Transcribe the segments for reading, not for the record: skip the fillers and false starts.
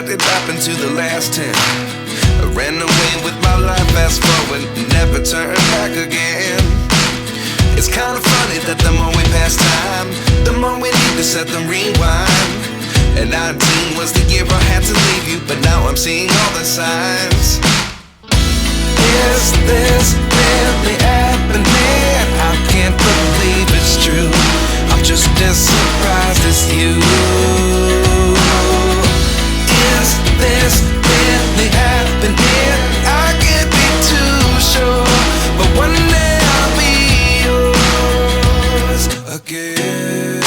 What did happen to the last 10? I ran away with my life, fast forward, never turn back again. It's kind of funny that the more we pass time, the more we need to set the rewind. And 19 was the year I had to leave you, but now I'm seeing all the signs. Is this really happening? I can't believe it's true. I'm just as surprised as you. Is this really happening? I can't be too sure, but one day I'll be yours again.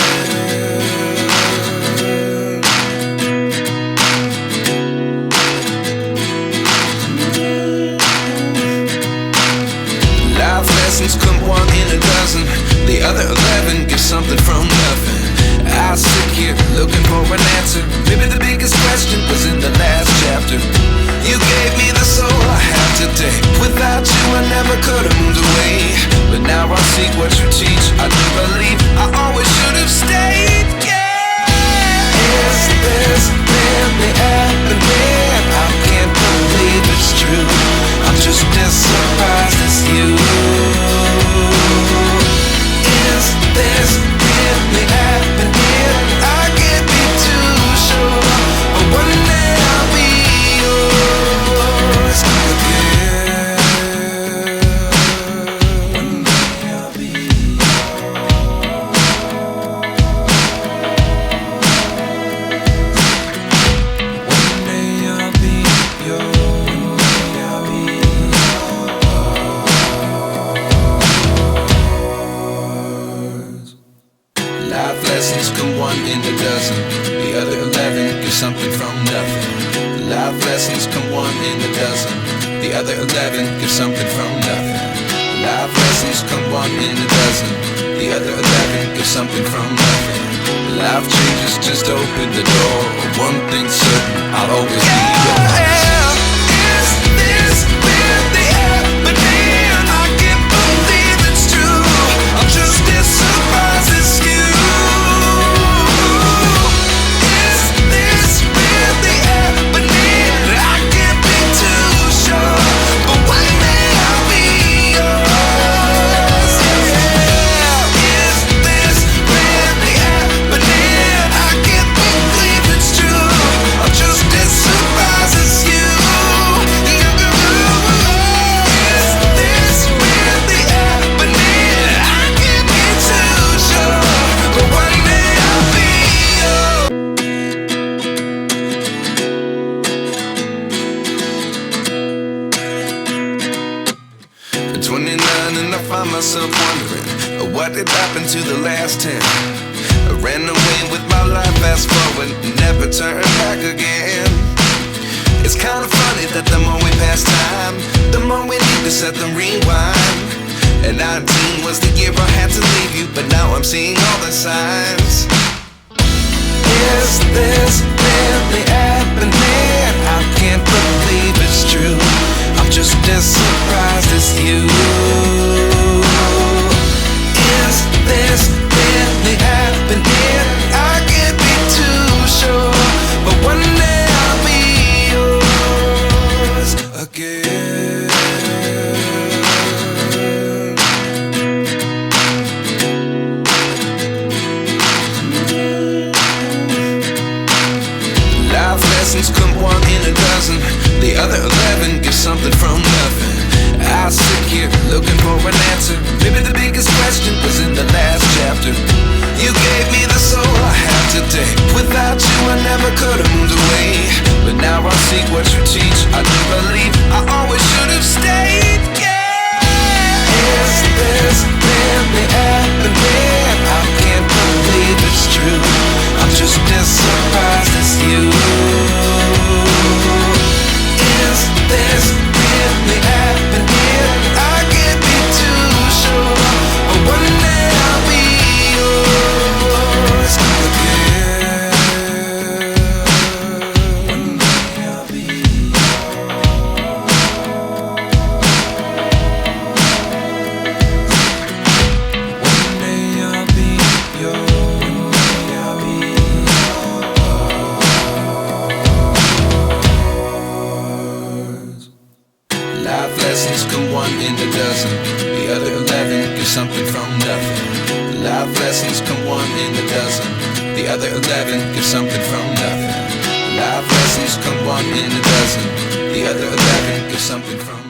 Life lessons come one in a dozen. The other 11 get something from nothing. I sit here looking for an answer. Maybe the biggest question was in the last chapter. You gave me the soul I have today. Without you I never could have moved away. But now I see what you teach. I do believe I always should have stayed. Yeah. Is this really happening? I can't believe it's true. I'm just as surprised as you. Is this really happening? I can't be too sure, but one day I'll be yours again. One day I'll be yours. One day I'll be yours. Life lessons come one in a dozen. The other 11 get something from nothing. Life lessons come one in a dozen. The other 11 get something from nothing. Life lessons come one in a dozen. The other 11 get something from nothing. Life changes just open the door. One thing's certain, I'll always be yours. Is this really happening? I can't believe it's true. I'm just as surprised as you. At 29 and I find myself wondering what did happen to the last 10. I ran away with my life, fast forward, never turn back again. It's kind of funny that the more we pass time, the more we need to set the rewind. And 19 was the year I had to leave you, but now I'm seeing all the signs. Is this really happening? I can't believe it's true. I'm just as surprised as you. Is this really happening? I can't be too sure, but one day I'll be yours again. Life lessons come one in a dozen. The other 11 get something from nothing. I sit here looking for an answer. Maybe the biggest question was in the last chapter. You gave me the soul I have today. Without you I never could have moved away. But now I see what you teach. I do believe I always should have stayed. Yeah. Is this really happening? I can't believe it's true. I'm just as surprised as you. Is this really happening? I can't be too sure, but one day I'll be yours again. One day I'll be yours. Life lessons come one in a dozen. The other 11 give something from nothing. Life lessons come one in a dozen. The other 11 give something from nothing. Life lessons come one in a dozen. The other 11 give something from